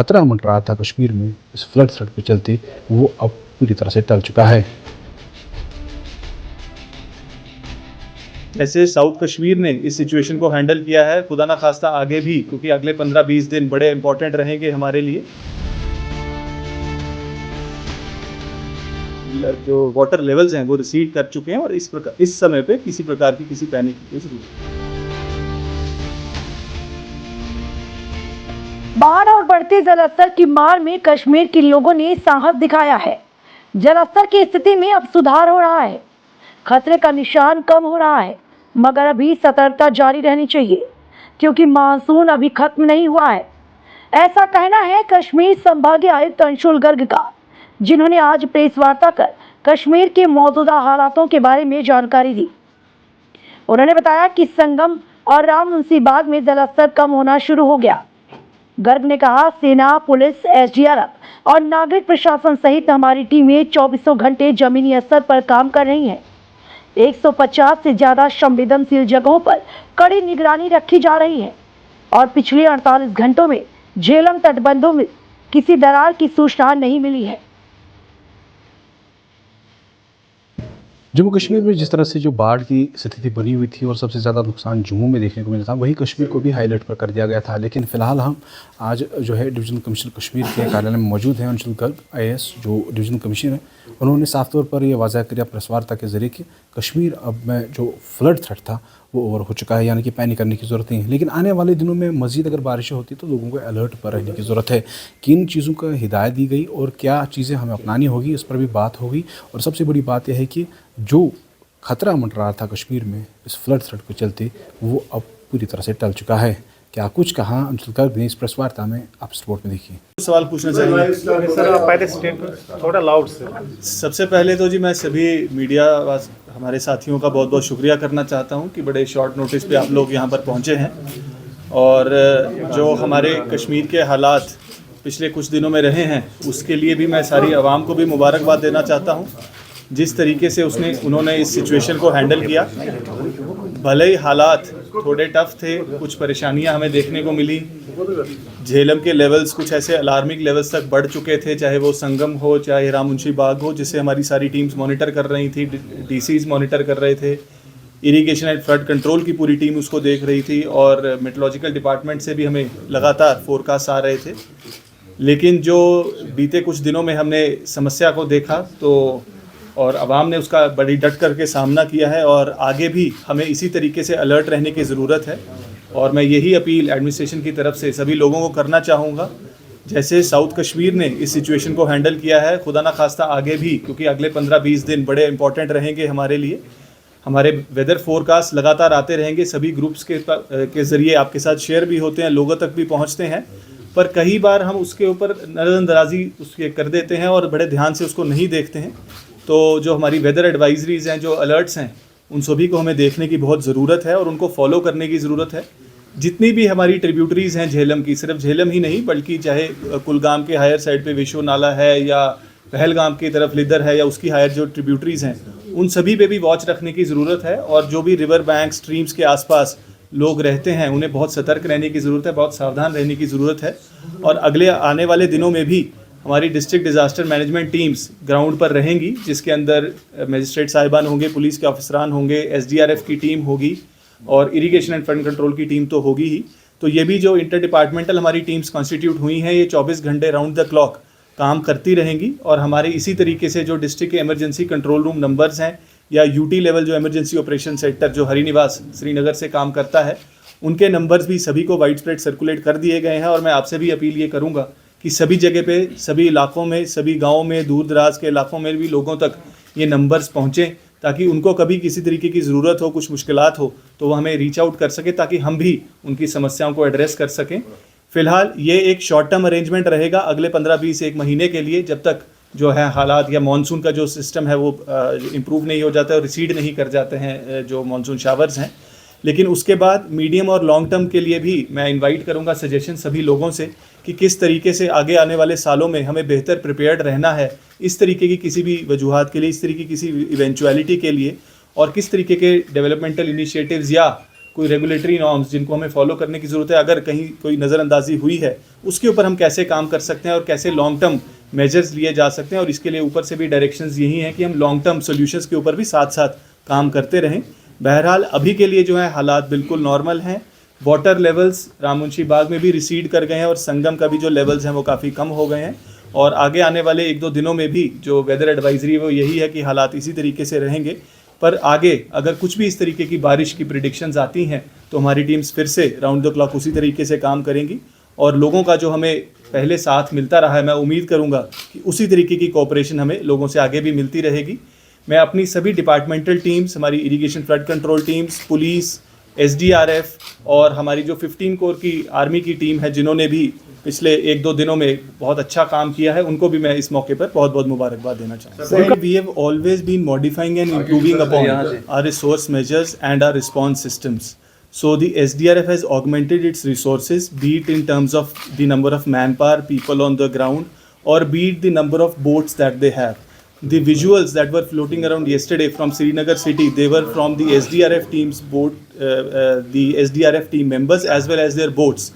खतरा मंडरा था कश्मीर में इस फ्लड थ्रेट के चलते, वो अब पूरी तरह से टल चुका है। ऐसे साउथ कश्मीर ने इस सिचुएशन को हैंडल किया है, खुदा ना खास्ता आगे भी, क्योंकि अगले 15-20 दिन बड़े इंपॉर्टेंट रहेंगे हमारे लिए। जो वाटर लेवल्स हैं वो रिसीड कर चुके हैं और इस समय पे किसी प्रकार की किसी पैनिक की जरूरत नहीं। बाढ़ और बढ़ते जलस्तर की मार में कश्मीर के लोगों ने साहस दिखाया है। जलस्तर की स्थिति में अब सुधार हो रहा है, खतरे का निशान कम हो रहा है, मगर अभी सतर्कता जारी रहनी चाहिए क्योंकि मानसून अभी खत्म नहीं हुआ है। ऐसा कहना है कश्मीर संभागीय आयुक्त अंशुल गर्ग का, जिन्होंने आज प्रेस वार्ता कर कश्मीर के मौजूदा हालातों के बारे में जानकारी दी। उन्होंने बताया कि संगम और राममुंशीबाग में जलस्तर कम होना शुरू हो गया। गर्ग ने कहा, सेना, पुलिस, एसडीआरएफ और नागरिक प्रशासन सहित हमारी टीमें 24 घंटे जमीनी स्तर पर काम कर रही हैं। 150 से ज्यादा संवेदनशील जगहों पर कड़ी निगरानी रखी जा रही है और पिछले 48 घंटों में झेलम तटबंधों में किसी दरार की सूचना नहीं मिली है। जम्मू कश्मीर में जिस तरह से जो बाढ़ की स्थिति बनी हुई थी और सबसे ज़्यादा नुकसान जम्मू में देखने को मिला था, वही कश्मीर को भी हाईलाइट पर कर दिया गया था। लेकिन फ़िलहाल हम आज जो है डिवीजनल कमिश्नर कश्मीर के कार्यालय में मौजूद हैं। अंशुल गर्ग IAS जो डिवीजनल कमिश्नर हैं, उन्होंने साफ तौर पर यह वाज़ह किया प्रेस वार्ता के ज़रिए कि कश्मीर अब में जो फ्लड थ्रेट था वो ओवर हो चुका है, यानी कि पैनिक करने की ज़रूरत नहीं है। लेकिन आने वाले दिनों में मज़ीद अगर बारिशें होती तो लोगों को अलर्ट पर रहने की ज़रूरत है। किन चीज़ों का हिदायत दी गई और क्या चीज़ें हमें अपनानी होगी, इस पर भी बात होगी। और सबसे बड़ी बात यह है कि जो खतरा मंडरा था कश्मीर में इस फ्लड थ्रेट के चलते, वो अब पूरी तरह से टल चुका है। क्या कुछ कहा अंशुल गर्ग ने इस प्रेस वार्ता में, आप रिपोर्ट में देखिए। सवाल पूछना चाहिए सर, आप पहले स्टेटमेंट थोड़ा लाउड से। सबसे पहले तो जी मैं सभी मीडिया हमारे साथियों का बहुत बहुत शुक्रिया करना चाहता हूं कि बड़े शॉर्ट नोटिस पे आप लोग यहां पर पहुंचे हैं और जो हमारे कश्मीर के हालात पिछले कुछ दिनों में रहे हैं उसके लिए भी मैं सारी आवाम को भी मुबारकबाद देना चाहता हूं। जिस तरीके से उन्होंने इस सिचुएशन को हैंडल किया, भले ही हालात थोड़े टफ थे, कुछ परेशानियां हमें देखने को मिली, झेलम के लेवल्स कुछ ऐसे अलार्मिंग लेवल्स तक बढ़ चुके थे, चाहे वो संगम हो चाहे राममुंशीबाग हो, जिसे हमारी सारी टीम्स मॉनिटर कर रही थी, DCs मॉनिटर कर रहे थे, इरिगेशन एंड फ्लड कंट्रोल की पूरी टीम उसको देख रही थी और मेट्रोलॉजिकल डिपार्टमेंट से भी हमें लगातार फोरकास्ट आ रहे थे। लेकिन जो बीते कुछ दिनों में हमने समस्या को देखा तो और आवाम ने उसका बड़ी डट करके सामना किया है और आगे भी हमें इसी तरीके से अलर्ट रहने की ज़रूरत है। और मैं यही अपील एडमिनिस्ट्रेशन की तरफ से सभी लोगों को करना चाहूँगा, जैसे साउथ कश्मीर ने इस सिचुएशन को हैंडल किया है, खुदा ना खास्ता आगे भी, क्योंकि अगले 15-20 दिन बड़े इंपॉर्टेंट रहेंगे हमारे लिए। हमारे वेदर फोरकास्ट लगातार आते रहेंगे, सभी ग्रुप्स के ज़रिए आपके साथ शेयर भी होते हैं, लोगों तक भी पहुँचते हैं, पर कई बार हम उसके ऊपर नज़रअंदाजी उसके कर देते हैं और बड़े ध्यान से उसको नहीं देखते हैं। तो जो हमारी वेदर एडवाइजरीज़ हैं, जो अलर्ट्स हैं, उन सभी को हमें देखने की बहुत ज़रूरत है और उनको फॉलो करने की ज़रूरत है। जितनी भी हमारी ट्रिब्यूटरीज़ हैं झेलम की, सिर्फ झेलम ही नहीं बल्कि चाहे कुलगाम के हायर साइड पे विश्व नाला है या पहलगाम की तरफ लिदर है या उसकी हायर जो ट्रिब्यूटरीज़ हैं, उन सभी पे भी वॉच रखने की ज़रूरत है। और जो भी रिवर बैंक स्ट्रीम्स के आसपास लोग रहते हैं उन्हें बहुत सतर्क रहने की ज़रूरत है, बहुत सावधान रहने की ज़रूरत है। और अगले आने वाले दिनों में भी हमारी district disaster management teams ground पर रहेंगी, जिसके अंदर मजिस्ट्रेट साहिबान होंगे, पुलिस के ऑफिसरान होंगे, SDRF की टीम होगी और इरिगेशन एंड फ्लड कंट्रोल की टीम तो होगी ही। तो ये भी जो इंटर डिपार्टमेंटल हमारी टीम्स कॉन्स्टिट्यूट हुई हैं, ये 24 घंटे राउंड द क्लॉक काम करती रहेंगी। और हमारे इसी तरीके से जो डिस्ट्रिक्ट के इमरजेंसी कंट्रोल रूम नंबर्स हैं या UT लेवल जो इमरजेंसी ऑपरेशन सेंटर जो हरिनिवास श्रीनगर से काम करता है, उनके नंबर्स भी सभी को वाइड स्प्रेड सर्कुलेट कर दिए गए हैं। और मैं आपसे भी अपील ये करूँगा कि सभी जगह पे, सभी इलाकों में, सभी गाँवों में, दूर दराज के इलाकों में भी लोगों तक ये नंबर्स पहुँचें, ताकि उनको कभी किसी तरीके की ज़रूरत हो, कुछ मुश्किलात हो, तो वो हमें रीच आउट कर सके, ताकि हम भी उनकी समस्याओं को एड्रेस कर सकें। फ़िलहाल ये एक शॉर्ट टर्म अरेंजमेंट रहेगा अगले 15-20 एक महीने के लिए, जब तक जो है हालात या मानसून का जो सिस्टम है वो इम्प्रूव नहीं हो जाता है और रिसीड नहीं कर जाते हैं जो मानसून शावर्स हैं। लेकिन उसके बाद मीडियम और लॉन्ग टर्म के लिए भी मैं इनवाइट करूंगा सजेशन सभी लोगों से कि किस तरीके से आगे आने वाले सालों में हमें बेहतर प्रिपेयर्ड रहना है इस तरीके की किसी भी वजूहात के लिए, इस तरीके की किसी इवेंचुअलिटी के लिए, और किस तरीके के डेवलपमेंटल इनिशिएटिव्स या कोई रेगुलेटरी नॉर्म्स जिनको हमें फॉलो करने की ज़रूरत है, अगर कहीं कोई नज़रअंदाजी हुई है उसके ऊपर हम कैसे काम कर सकते हैं और कैसे लॉन्ग टर्म मेजर्स लिए जा सकते हैं। और इसके लिए ऊपर से भी डायरेक्शंस यही हैं कि हम लॉन्ग टर्म सॉल्यूशंस के ऊपर भी साथ साथ काम करते रहें। बहरहाल अभी के लिए जो है हालात बिल्कुल नॉर्मल हैं। वाटर लेवल्स राममुंशी बाग में भी रिसीड कर गए हैं और संगम का भी जो लेवल्स हैं वो काफ़ी कम हो गए हैं। और आगे आने वाले 1-2 दिनों में भी जो वेदर एडवाइजरी है वो यही है कि हालात इसी तरीके से रहेंगे। पर आगे अगर कुछ भी इस तरीके की बारिश की प्रिडिक्शंस आती हैं तो हमारी टीम्स फिर से राउंड द क्लॉक उसी तरीके से काम करेंगी। और लोगों का जो हमें पहले साथ मिलता रहा है, मैं उम्मीद करूंगा कि उसी तरीके की कोऑपरेशन हमें लोगों से आगे भी मिलती रहेगी। मैं अपनी सभी डिपार्टमेंटल टीम्स, हमारी irrigation flood control teams, police, SDRF और हमारी जो 15 कोर की आर्मी की टीम है जिन्होंने भी पिछले 1-2 दिनों में बहुत अच्छा काम किया है, उनको भी मैं इस मौके पर बहुत बहुत मुबारकबाद देना चाहूँगा। We have always been modifying and improving upon our resource measures and our response systems. So the SDRF has augmented its resources, be it in terms of the number of manpower, people on the ground, or be it the number of boats that they have. The visuals that were floating around yesterday from Srinagar city, they were from the SDRF team's boat, the SDRF team members as well as their boats,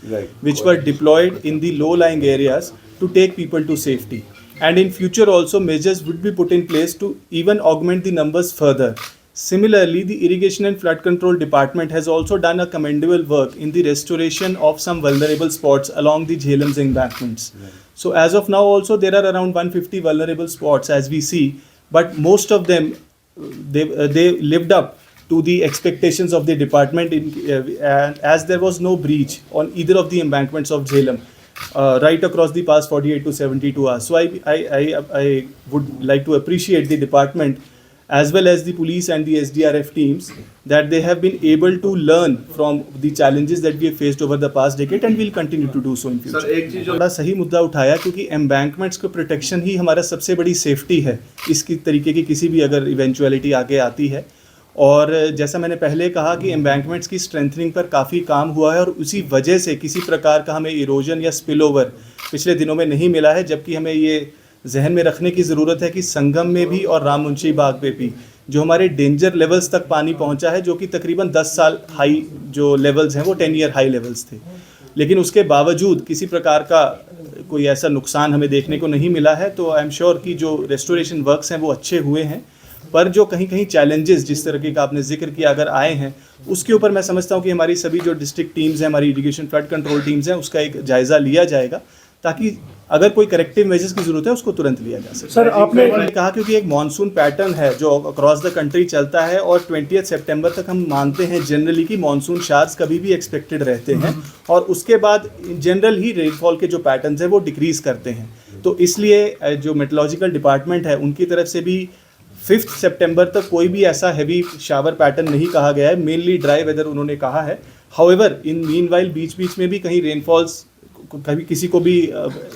which were deployed in the low-lying areas to take people to safety. And in future also measures would be put in place to even augment the numbers further. Similarly, the Irrigation and Flood Control Department has also done a commendable work in the restoration of some vulnerable spots along the Jhelum's embankments. So as of now also there are around 150 vulnerable spots as we see, but most of them they lived up to the expectations of the department and as there was no breach on either of the embankments of Jhelum right across the past 48 to 72 hours. So I would like to appreciate the department as well as the police and the SDRF teams that they have been able to learn from the challenges that we have faced over the past decade and will continue to do so in future. Sir एक चीज बड़ा सही मुद्दा उठाया क्योंकि embankments को protection ही हमारा सबसे बड़ी सेफ्टी है इसकी तरीके की किसी भी अगर इवेंचुअलिटी आगे आती है। और जैसा मैंने पहले कहा कि एम्बैंकमेंट्स की स्ट्रेंथनिंग पर काफ़ी काम हुआ है और उसी वजह से किसी प्रकार का हमें इरोजन या स्पिल ओवर पिछले दिनों में नहीं मिला है। जबकि हमें ये जहन में रखने की ज़रूरत है कि संगम में भी और राममुंशी बाग पे भी जो हमारे डेंजर लेवल्स तक पानी पहुंचा है, जो कि तकरीबन 10 साल हाई जो लेवल्स हैं वो 10 ईयर हाई लेवल्स थे, लेकिन उसके बावजूद किसी प्रकार का कोई ऐसा नुकसान हमें देखने को नहीं मिला है। तो आई एम श्योर कि जो रेस्टोरेशन वर्क्स हैं वो अच्छे हुए हैं। पर जो कहीं कहीं चैलेंजेस जिस तरीके का आपने जिक्र किया अगर आए हैं उसके ऊपर मैं समझता हूँ कि हमारी सभी जो डिस्ट्रिक्ट टीम्स हैं, हमारी इरिगेशन फ्लड कंट्रोल टीम्स हैं, उसका एक जायज़ा लिया जाएगा ताकि अगर कोई करेक्टिव मेजर्स की जरूरत है उसको तुरंत लिया जा सके। सर आपने कहा क्योंकि एक मॉनसून पैटर्न है जो अक्रॉस द कंट्री चलता है और 20 सितंबर तक हम मानते हैं जनरली कि मॉनसून शार्स कभी भी एक्सपेक्टेड रहते हैं और उसके बाद जनरल ही रेनफॉल के जो पैटर्न्स हैं वो डिक्रीज करते हैं। तो इसलिए जो मेट्रोलॉजिकल डिपार्टमेंट है उनकी तरफ से भी 5 सितंबर तक कोई भी ऐसा हैवी शावर पैटर्न नहीं कहा गया है, मेनली ड्राई वेदर उन्होंने कहा है। हाउएवर इन मीनवाइल बीच बीच में भी कहीं रेनफॉल्स कभी किसी को भी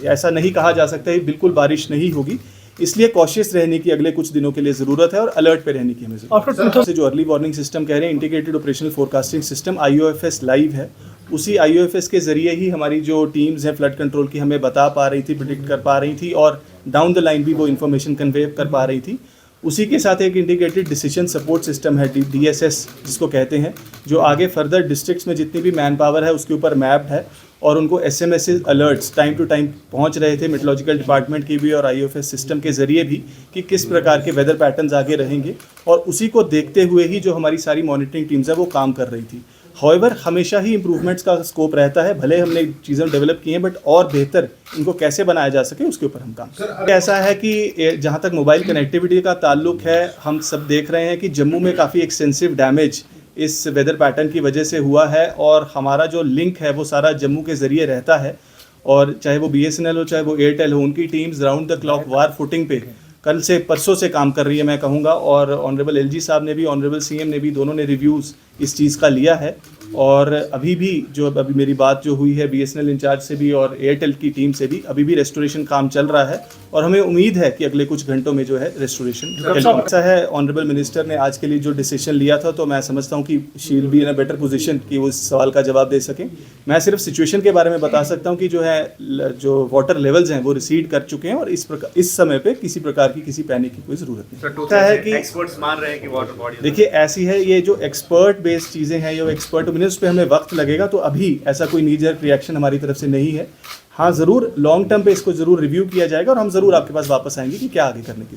ऐसा नहीं कहा जा सकता है बिल्कुल बारिश नहीं होगी, इसलिए कॉशियस रहने की अगले कुछ दिनों के लिए ज़रूरत है और अलर्ट पे रहने की हमें ज़रूरत है। जो अर्ली वार्निंग सिस्टम कह रहे हैं, integrated operational forecasting system IOFS live है, उसी IOFS के ज़रिए ही हमारी जो टीम्स हैं फ्लड कंट्रोल की हमें बता पा रही थी, प्रिडिक्ट कर पा रही थी और डाउन द लाइन भी वो इन्फॉर्मेशन कन्वे कर पा रही थी। उसी के साथ एक इंटीग्रेटेड डिसीजन सपोर्ट सिस्टम है DSS जिसको कहते हैं, जो आगे फर्दर डिस्ट्रिक्ट्स में जितनी भी मैन पावर है उसके ऊपर मैप्ड है और उनको SMS alerts time to time पहुंच रहे थे मेट्रोलॉजिकल डिपार्टमेंट की भी और IOFS सिस्टम के ज़रिए भी कि किस प्रकार के वेदर पैटर्न्स आगे रहेंगे और उसी को देखते हुए ही जो हमारी सारी मॉनिटरिंग टीम्स है वो काम कर रही थी। हाउएवर हमेशा ही इम्प्रूवमेंट्स का स्कोप रहता है, भले हमने चीज़ें डेवलप की हैं बट और बेहतर इनको कैसे बनाया जा सके उसके ऊपर हम काम। ऐसा है कि जहाँ तक मोबाइल कनेक्टिविटी का ताल्लुक है, हम सब देख रहे हैं कि जम्मू में काफ़ी एक्सटेंसिव डैमेज इस वेदर पैटर्न की वजह से हुआ है और हमारा जो लिंक है वो सारा जम्मू के ज़रिए रहता है और चाहे वो BSNL हो चाहे वो एयरटेल हो, उनकी teams round the clock war footing पे कल से परसों से काम कर रही है मैं कहूँगा। और ऑनरेबल LG साहब ने भी, ऑनरेबल CM ने भी, दोनों ने रिव्यूज़ इस चीज़ का लिया है और अभी भी जो अभी मेरी बात जो हुई है BSNL इंचार्ज से भी और एयरटेल की टीम से भी, अभी भी रेस्टोरेशन काम चल रहा है और हमें उम्मीद है कि अगले कुछ घंटों में जो है रेस्टोरेशन ऐसा है। ऑनरेबल मिनिस्टर ने आज के लिए जो डिसीजन लिया था, तो मैं समझता हूँ कि she will be in a better position कि वो इस सवाल का जवाब दे सकें। मैं सिर्फ सिचुएशन के बारे में बता सकता हूँ कि जो है जो वाटर लेवल्स हैं वो रिसीड कर चुके हैं और इस समय पे किसी प्रकार की किसी पैनिक की कोई ज़रूरत नहीं है कि एक्सपर्ट्स मान रहे हैं कि वाटर बॉडी देखिए ऐसी है, ये जो एक्सपर्ट बेस्ड चीज़ें हैं, ये एक्सपर्ट ओपिनियंस पे हमें वक्त लगेगा, तो अभी ऐसा कोई नीजर रिएक्शन हमारी तरफ से नहीं है। हाँ ज़रूर लॉन्ग टर्म पे इसको ज़रूर रिव्यू किया जाएगा और हम ज़रूर आपके पास वापस आएंगे कि क्या आगे करने की